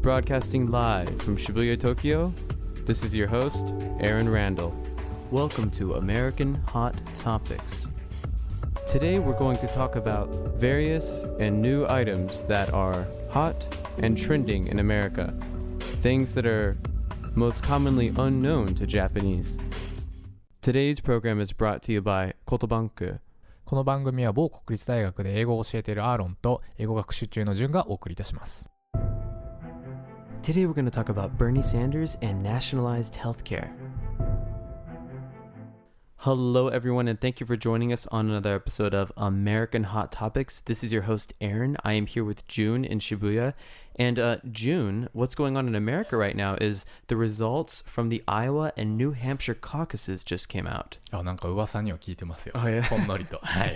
Broadcasting live from Shibuya, Tokyo, this is your host, Aaron Randall. Welcome to American Hot Topics. Today we're going to talk about various and new items that are hot and trending in America. Things that are most commonly unknown to Japanese. Today's program is brought to you by Kotobanku.この番組は某国立大学で英語を教えているアーロンと英語学習中のジュンがお送りいたします。Today we're going to talk about Bernie Sanders and nationalized healthcare. Hello everyone and thank you for joining us on another episode of American Hot Topics. This is your host Aaron. I am here with June in Shibuya. And June, what's going on in America right now is the results from the Iowa and New Hampshire caucuses just came out. なんか噂には聞いてますよ。Oh, yeah. ほんのりと。はい。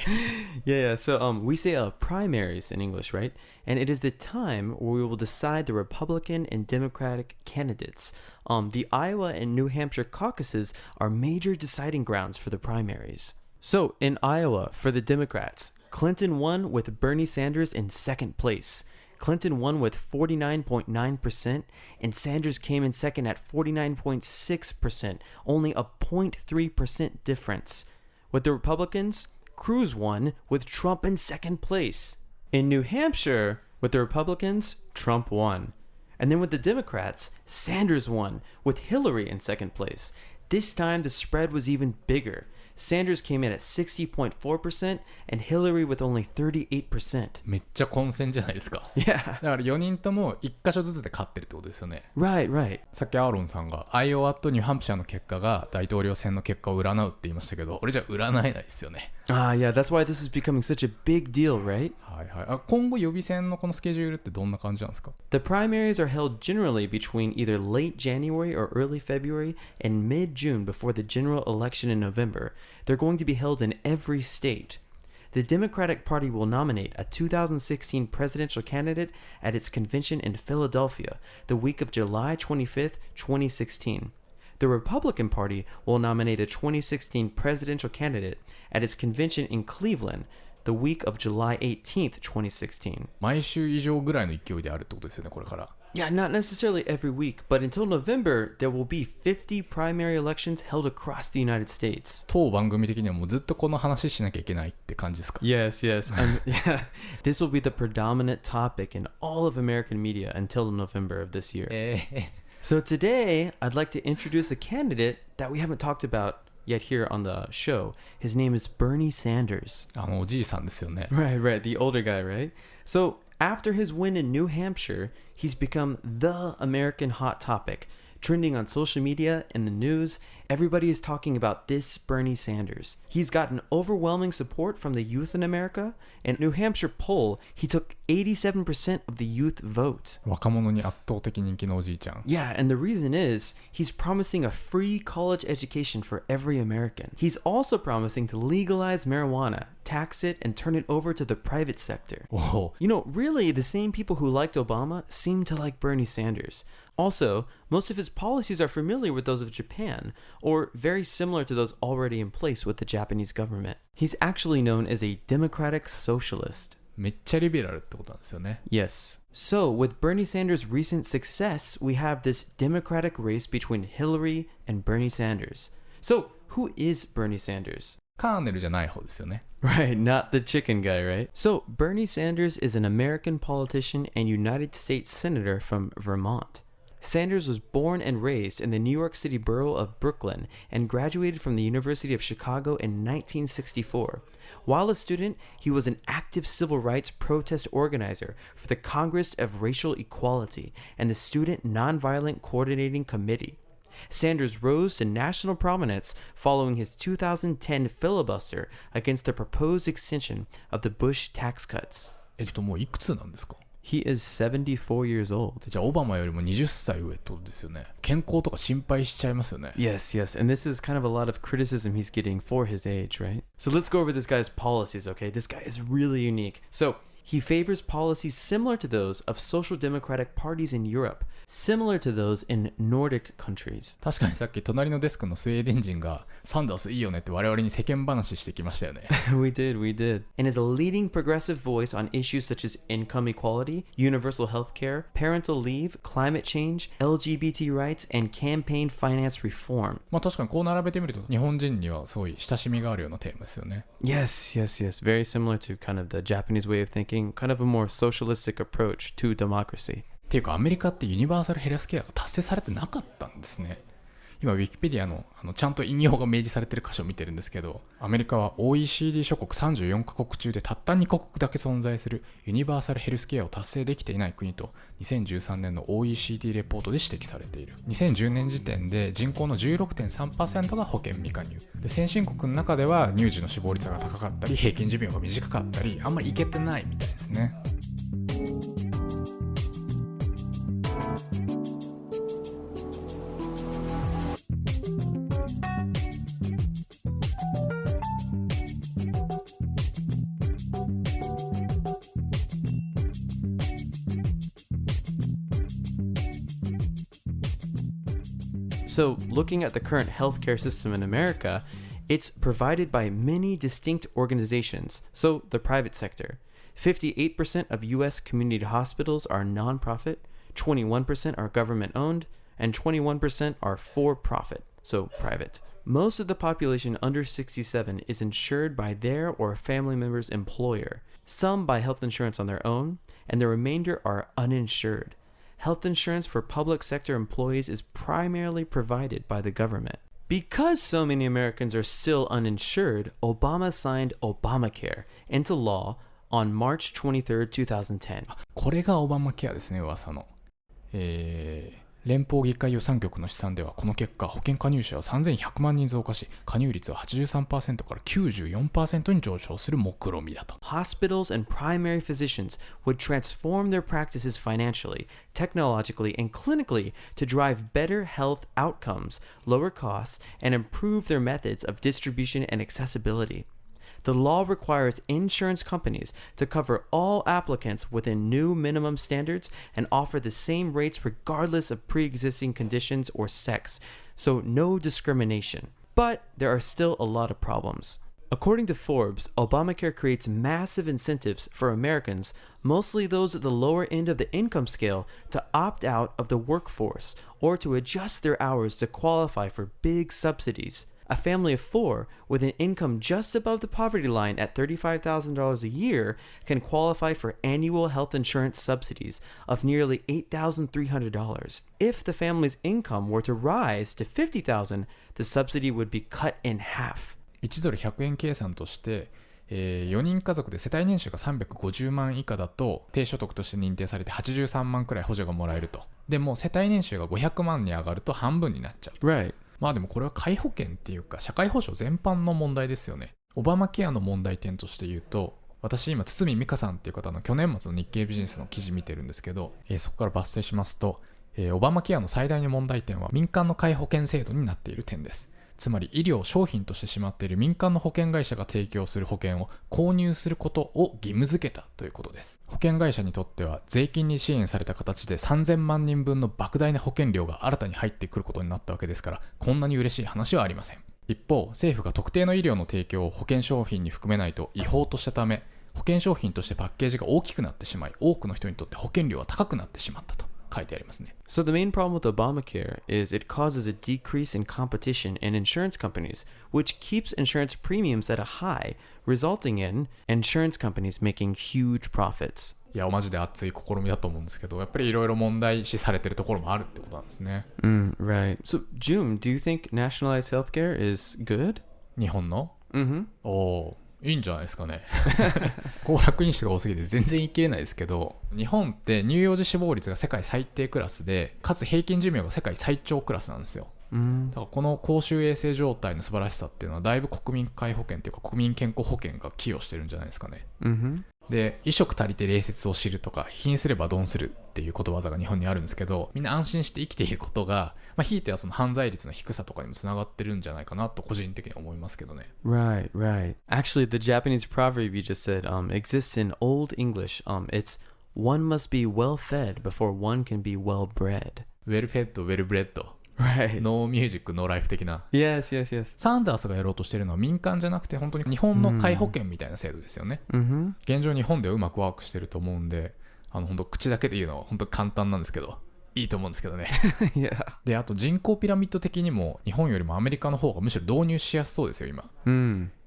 Yeah. So we say primaries in English, right? And it is the time where we will decide the Republican and Democratic candidates. The Iowa and New Hampshire caucuses are major deciding grounds for the primaries. So in Iowa, for the Democrats, Clinton won with Bernie Sanders in second place. Clinton won with 49.9%, and Sanders came in second at 49.6%, only a 0.3% difference. With the Republicans, Cruz won with Trump in second place. In New Hampshire, with the Republicans, Trump won. And then with the Democrats, Sanders won with Hillary in second place. This time the spread was even bigger. Sanders came in at 60.4% and Hillary with only 38%. めっちゃ混戦じゃないですか。Yeah. だから4人とも1箇所ずつで勝ってるってことですよね。Right, right. さっきアーロンさんがアイオワとニューハンプシャーの結果が大統領選の結果を占うって言いましたけど、俺じゃ占えないですよね。Yeah, that's why this is becoming such a big deal, right? はいはい。今後予備選のこのスケジュールってどんな感じなんですか？ The primaries are held generally between either late January or early February and mid-June before the general election in November. They're going to be held in every state. The Democratic Party will nominate a 2016 presidential candidate at its convention in Philadelphia the week of July 25th, 2016. The Republican Party will nominate a 2016 presidential candidate at its convention in Cleveland the week of July 18th, 2016. 毎週以上ぐらいの勢いであるってことですよね、これから。Yeah, not necessarily every week, but until November, there will be 50 primary elections held across the United States. 当番組的にはもうずっとこの話しなきゃいけないって感じですか？ Yes. Yeah. This will be the predominant topic in all of American media until November of this year. So today, I'd like to introduce a candidate that we haven't talked about yet here on the show. His name is Bernie Sanders. おじいさんですよね。Right. The older guy, right? So after his win in New Hampshire, he's become the American hot topic. Trending on social media and the news, everybody is talking about this Bernie Sanders. He's gotten overwhelming support from the youth in America. In a New Hampshire poll, he took 87% of the youth vote. 若者に圧倒的人気のおじいちゃん。Yeah, and the reason is he's promising a free college education for every American. He's also promising to legalize marijuana, tax it, and turn it over to the private sector. Whoa. You know, really, the same people who liked Obama seem to like Bernie Sanders. Also, most of his policies are familiar with those of Japan, or very similar to those already in place with the Japanese government. He's actually known as a democratic socialist. めっちゃリベラルってことなんですよね。Yes. So, with Bernie Sanders' recent success, we have this democratic race between Hillary and Bernie Sanders. So, who is Bernie Sanders? カーネルじゃない方ですよね。Right, not the chicken guy, right? So, Bernie Sanders is an American politician and United States Senator from Vermont. Sanders was born and raised in the New York City borough of Brooklyn and graduated from the University of Chicago in 1964. While a student, he was an active civil rights protest organizer for the Congress of Racial Equality and the Student Nonviolent Coordinating Committee. Sanders rose to national prominence following his 2010 filibuster against the proposed extension of the Bush tax cuts. もういくつなんですか？ He is 74 years old. じゃあオバマよりも20歳上ってことですよね。健康とか心配しちゃいますよね。Yes. And this is kind of a lot of criticism he's getting for his age, right? So let's go over this guy's policies, okay? This guy is really unique. So He favors policies similar to those of social democratic parties in Europe, similar to those in Nordic countries. 確かにさっき隣のデスクのスウェーデン人がサンダースいいよねって我々に世間話してきましたよね。we did. And is a leading progressive voice on issues such as income equality, universal health care, parental leave, climate change, LGBT rights, and campaign finance reform. まあ確かにこう並べてみると日本人にはすごい親しみがあるようなテーマですよね。Yes. Very similar to kind of the Japanese way of thinking, kind of a more socialistic approach to democracy. っていうかアメリカってユニバーサルヘルスケアが達成されてなかったんですね。今ウィキペディアのちゃんと引用が明示されてる箇所を見てるんですけど、アメリカは OECD 諸国34カ国中でたった2カ国だけ存在するユニバーサルヘルスケアを達成できていない国と2013年の OECD レポートで指摘されている。2010年時点で人口の 16.3% が保険未加入で、先進国の中では乳児の死亡率が高かったり平均寿命が短かったりあんまりいけてないみたいですね。So, looking at the current healthcare system in America, it's provided by many distinct organizations, so the private sector. 58% of U.S. community hospitals are nonprofit, 21% are government-owned, and 21% are for-profit, so private. Most of the population under 67 is insured by their or a family member's employer. Some buy health insurance on their own, and the remainder are uninsured. Health insurance for public sector employees is primarily provided by the government. Because so many Americans are still uninsured, Obama signed Obamacare into law on March 23, 2010. これがオバマケアですね、噂の。連邦議会予算局の試算ではこの結果保険加入者は3100万人増加し、加入率は 83% から 94% に上昇する目論見だと。 Hospitals and primary physicians would transform their practices financially, technologically, and clinically to drive better health outcomes, lower costs, and improve their methods of distribution and accessibility. The law requires insurance companies to cover all applicants within new minimum standards and offer the same rates regardless of pre-existing conditions or sex, so no discrimination. But there are still a lot of problems. According to Forbes, Obamacare creates massive incentives for Americans, mostly those at the lower end of the income scale, to opt out of the workforce or to adjust their hours to qualify for big subsidies. A family of four with an income just above the poverty line at $35,000 a year can qualify for annual health insurance subsidies of nearly $8,300. If the family's income were to rise to $50,000, the subsidy would be cut in half. 1ドル100円計算として、4人家族で世帯年収が350万以下だと低所得として認定されて83万くらい補助がもらえると。でも世帯年収が500万に上がると半分になっちゃう。Right. まあでもこれは皆保険っていうか社会保障全般の問題ですよね。オバマケアの問題点として言うと、私今堤美香さんっていう方の去年末の日経ビジネスの記事見てるんですけど、そこから抜粋しますと、オバマケアの最大の問題点は民間の皆保険制度になっている点です。つまり医療を商品としてしまっている民間の保険会社が提供する保険を購入することを義務付けたということです。保険会社にとっては税金に支援された形で3000万人分の莫大な保険料が新たに入ってくることになったわけですから、こんなに嬉しい話はありません。一方、政府が特定の医療の提供を保険商品に含めないと違法としたため、保険商品としてパッケージが大きくなってしまい、多くの人にとって保険料は高くなってしまったと書いてありますね。 So the main problem with Obamacare is it causes a decrease in competition in insurance companies, which keeps insurance premiums at a high, resulting in insurance companies making huge profits. いや、マジで熱い試みだと思うんですけど、やっぱりいろいろ問題視されてるところもあるってことなんですね。Right. So, June, do you think nationalized healthcare is good? 日本のMm-hmm. おー、いいんじゃないですかね。高額因子が多すぎて全然言い切れないですけど、日本って乳幼児死亡率が世界最低クラスで、かつ平均寿命が世界最長クラスなんですよ。だからこの公衆衛生状態の素晴らしさっていうのはだいぶ国民皆保険というか国民健康保険が寄与してるんじゃないですかね。で、衣食足りて礼節を知るとか、貧すれば鈍するっていうことわざが日本にあるんですけど、みんな安心して生きていることが、ひいてはその犯罪率の低さとかにもつながってるんじゃないかなと個人的には思いますけどね。Right, right. Actually, the Japanese proverb you just said exists in Old English. It's one must be well fed before one can be well bred. well fed, well bred. Right. ノーミュージック、ノーライフ的な。Yes, yes, yes. サンダースがやろうとしてるのは民間じゃなくて本当に日本の皆保険みたいな制度ですよね。Mm-hmm. 現状日本ではうまくワークしてると思うんで、本当口だけで言うのは本当簡単なんですけど、いいと思うんですけどね。Yeah. で、あと人口ピラミッド的にも日本よりもアメリカの方がむしろ導入しやすそうですよ今。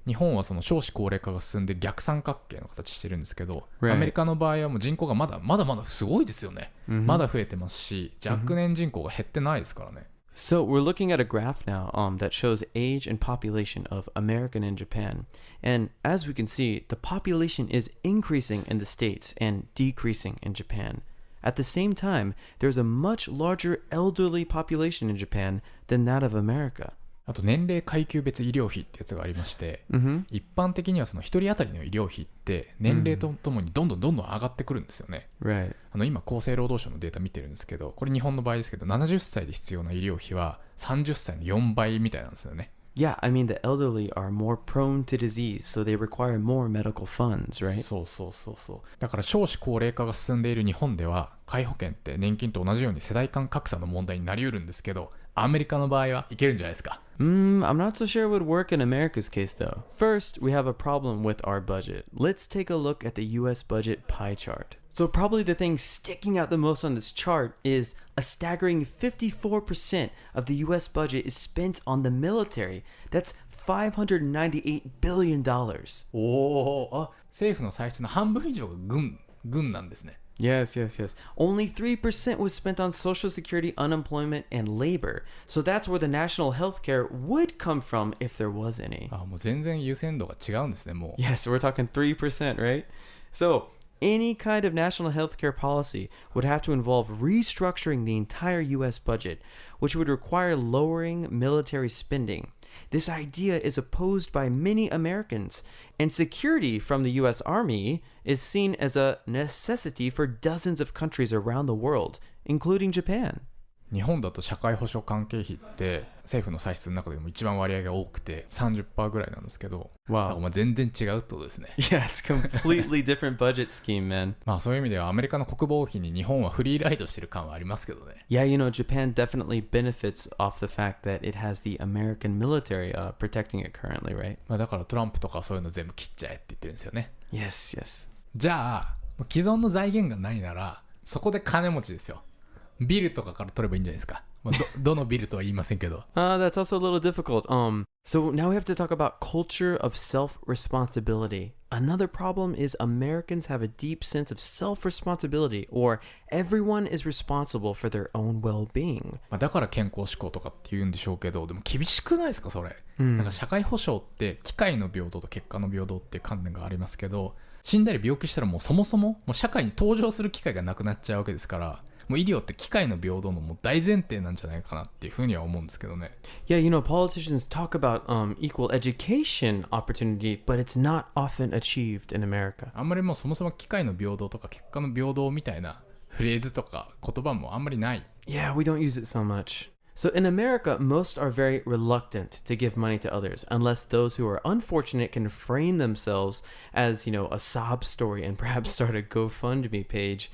日本はその少子高齢化が進んで逆三角形の形してるんですけど、Right. アメリカの場合はもう人口がまだすごいですよね。まだ増えてますし、若年人口が減ってないですからね。So we're looking at a graph now that shows age and population of America and Japan. And as we can see, the population is increasing in the States and decreasing in Japan. At the same time, there's a much larger elderly population in Japan than that of America. あと年齢階級別医療費ってやつがありまして、一般的にはその1人当たりの医療費って年齢とともにどんどん上がってくるんですよね。Right. 今厚生労働省のデータ見てるんですけど、これ日本の場合ですけど70歳で必要な医療費は30歳の4倍みたいなんですよね。Yeah, I mean, the elderly are more prone to disease, so they require more medical funds, right? そう。だから少子高齢化が進んでいる日本では、皆保険って年金と同じように世代間格差の問題になりうるんですけど、アメリカの場合はいけるんじゃないですか。I'm not so sure it would work in America's case, though. First, we have a problem with our budget. Let's take a look at the US budget pie chart. So probably the thing sticking out the most on this chart is a staggering 54% of the US budget is spent on the military. That's $598 billion. 政府の歳出の半分以上が軍なんですね。Yes. Only 3% was spent on Social Security, unemployment, and labor. So that's where the national health care would come from if there was any. もう全然優先度が違うんですね、もう。Yes, we're talking 3%, right? So any kind of national health care policy would have to involve restructuring the entire US budget, which would require lowering military spending. This idea is opposed by many Americans, and security from the US Army is seen as a necessity for dozens of countries around the world, including Japan. 日本だと社会保障関係費って政府の歳出の中でも一番割合が多くて 30% ぐらいなんですけど、だから全然違うってことですね。Yeah, it's completely different budget scheme, man. そういう意味ではアメリカの国防費に日本はフリーライドしてる感はありますけどね。Yeah, Japan definitely benefits off the fact that it has the American military protecting it currently, right? だからトランプとかそういうの全部切っちゃえって言ってるんですよね。Yes. じゃあ既存の財源がないならそこで金持ちですよ。ビルとかから取ればいいんじゃないですか。どのビルとは言いませんけど。That's also a little difficult. So now we have to talk about culture of self-responsibility. Another problem is Americans have a deep sense of self-responsibility, or everyone is responsible for their own well-being. だから健康志向とかって言うんでしょうけど、でも厳しくないですかそれ。なんか社会保障って機会の平等と結果の平等っていう観念がありますけど、死んだり病気したらもうそもそも社会に登場する機会がなくなっちゃうわけですから。もう医療って機会の平等のもう大前提なんじゃないかなっていうふうには思うんですけどね。Yeah, politicians talk about equal education opportunity, but it's not often achieved in America. あんまりもうそもそも機会の平等とか結果の平等みたいなフレーズとか言葉もあんまりない。Yeah, we don't use it so much. So in America, most are very reluctant to give money to others unless those who are unfortunate can frame themselves as, a sob story and perhaps start a GoFundMe page.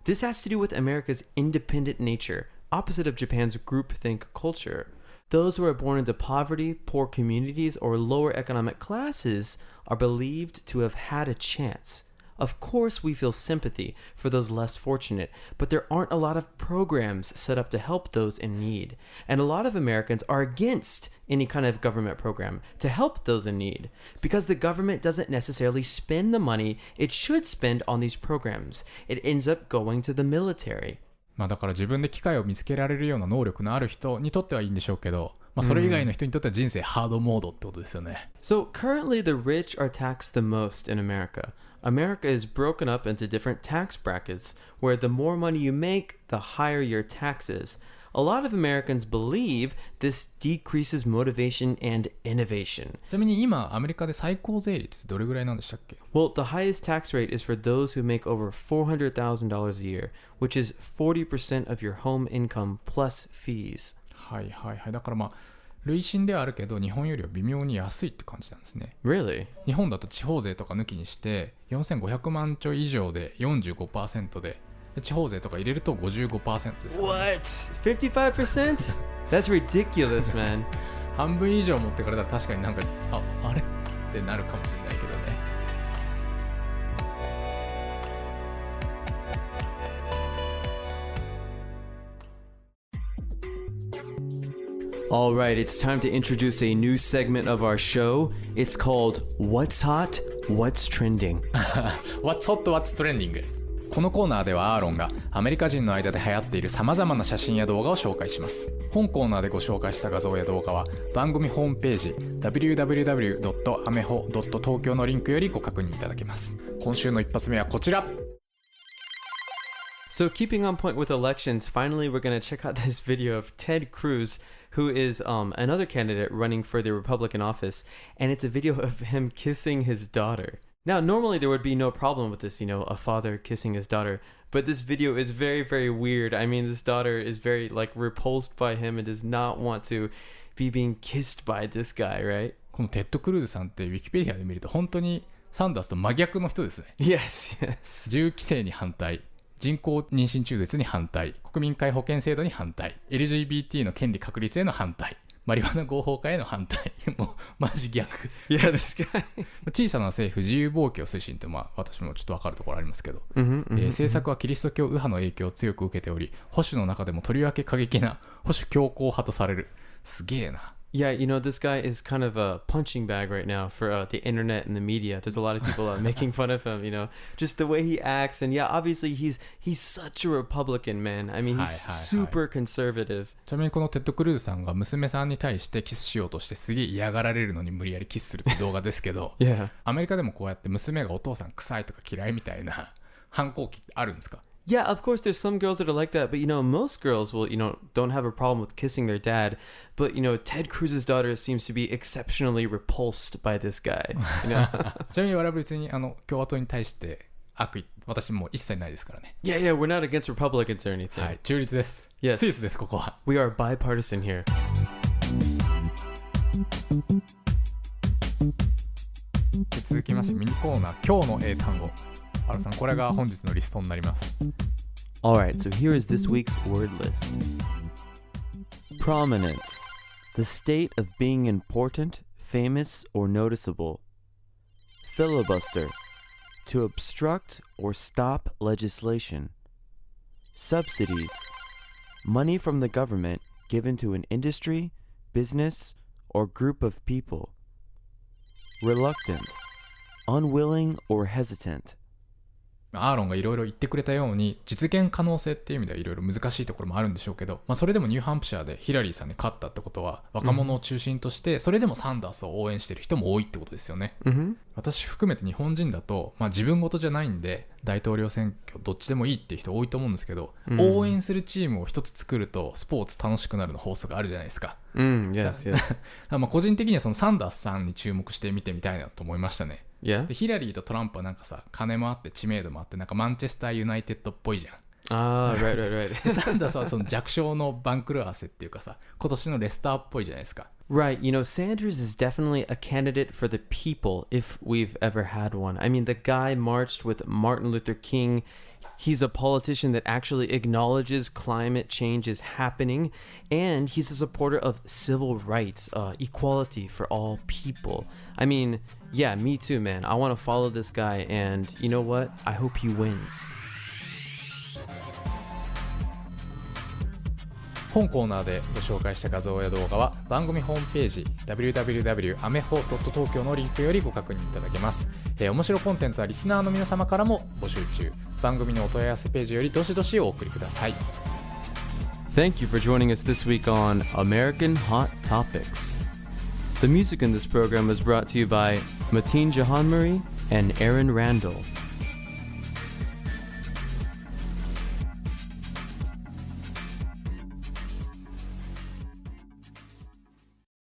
This has to do with America's independent nature, opposite of Japan's groupthink culture. Those who are born into poverty, poor communities, or lower economic classes are believed to have had a chance. Of course, we feel sympathy for those less fortunate, but there aren't a lot of programs set up to help those in need. And a lot of Americans are against any kind of government program to help those in need because the government doesn't necessarily spend the money it should spend on these programs. It ends up going to the military. だから自分で機会を見つけられるような能力のある人にとってはいいんでしょうけど、それ以外の人にとっては人生ハードモードってことですよね。So currently the rich are taxed the most in America. America is broken up into different tax brackets where the more money you make, the higher your taxes. a lot of Americans believe this decreases motivation and innovation. ちなみに今アメリカで最高税率ってどれぐらいなんでしたっけ？ Well, the highest tax rate is for those who make over $400,000 a year, which is 40% of your home income plus fees. はいはいはい。だからまあ累進ではあるけど日本よりは微妙に安いって感じなんですね。 Really? 日本だと地方税とか抜きにして4500万ちょい以上で 45% で地方税とか入れると 55% ですから、ね、What? 55%? That's ridiculous, man. 半分以上持ってかれたら確かになんかあれってなるかもしれないけどね。All right, it's time to introduce a new segment of our show. It's called What's Hot, What's Trending. What's hot, what's trending? このコーナーではアーロンがアメリカ人の間で流行っている様々な写真や動画を紹介します。本コーナーでご紹介した画像や動画は番組ホームページ www.ameho.tokyo のリンクよりご確認いただけます。今週の一発目はこちら。So keeping on point with elections, finally we're going to check out this video of Ted Cruz, who is another candidate running for the Republican office, and it's a video of him kissing his daughter. Now, normally there would be no problem with this, a father kissing his daughter, but this video is very, very weird. I mean, this daughter is very, repulsed by him and does not want to be being kissed by this guy, right? このテッド・クルーズさんってウィキペディアで見ると本当にサンダースと真逆の人ですね。Yes, yes. 銃規制に反対、人工妊娠中絶に反対、国民皆保険制度に反対、 LGBT の権利確立への反対、マリファナ合法化への反対。もうマジ逆。Yeah, this guy. 小さな政府自由貿易を推進って私もちょっと分かるところありますけど、政策はキリスト教右派の影響を強く受けており、保守の中でもとりわけ過激な保守強硬派とされる。すげえな。Yeah, this guy is kind of a punching bag right now for the internet and the media. There's a lot of people making fun of him, just the way he acts. And yeah, obviously he's such a Republican, man. I mean, he's super conservative. ちなみにこのテッド・クルーズさんが娘さんに対してキスしようとしてすげえ嫌がられるのに無理やりキスするって動画ですけど、yeah. アメリカでもこうやって娘がお父さん臭いとか嫌いみたいな反抗期ってあるんですか？Yeah, of course, there's some girls that are like that, but most girls will, don't have a problem with kissing their dad. But, Ted Cruz's daughter seems to be exceptionally repulsed by this guy. ちなみに我々別に共和党に対して悪意、私も一切ないですからね。Yeah, we're not against Republicans or anything. はい、中立です。Yes. スイスです、ここは。We are bipartisan here. 続きましてミニコーナー、今日の英単語。アロさん、これが本日のリストになります。Alright, so here is this week's word list. Prominence. The state of being important, famous, or noticeable. Filibuster. To obstruct or stop legislation. Subsidies. Money from the government given to an industry, business, or group of people. Reluctant. Unwilling or hesitant.アーロンがいろいろ言ってくれたように実現可能性っていう意味ではいろいろ難しいところもあるんでしょうけど、それでもニューハンプシャーでヒラリーさんに勝ったってことは若者を中心としてそれでもサンダースを応援してる人も多いってことですよね。私含めて日本人だと、自分事じゃないんで大統領選挙どっちでもいいっていう人多いと思うんですけど、応援するチームを一つ作るとスポーツ楽しくなるの法則あるじゃないですか。Yes, yes. 個人的にはそのサンダースさんに注目して見てみたいなと思いましたね。Yeah? でヒラリーとトランプはなんかさ、金もあって知名度もあってなんかマンチェスターユナイテッドっぽいじゃん。right. サンダースはその弱小の番狂わせっていうかさ、今年のレスターっぽいじゃないですか。Right, Sanders is definitely a candidate for the people if we've ever had one. I mean, the guy marched with Martin Luther King. He's a politician that actually acknowledges climate change is happening, and he's a supporter of civil rights, equality for all people. I mean, yeah, me too, man. I want to follow this guy, and you know what? I hope he wins. 本コーナーでご紹介した画像や動画は番組ホームページ www.ameho.tokyo のリンクよりご確認いただけます。面白コンテンツはリスナーの皆様からも募集中。番組のお問い合わせページよりどしどしお送りください。Thank you for joining us this week on American Hot Topics. The music in this program was brought to you by Mateen Jahanmuri and Aaron Randall.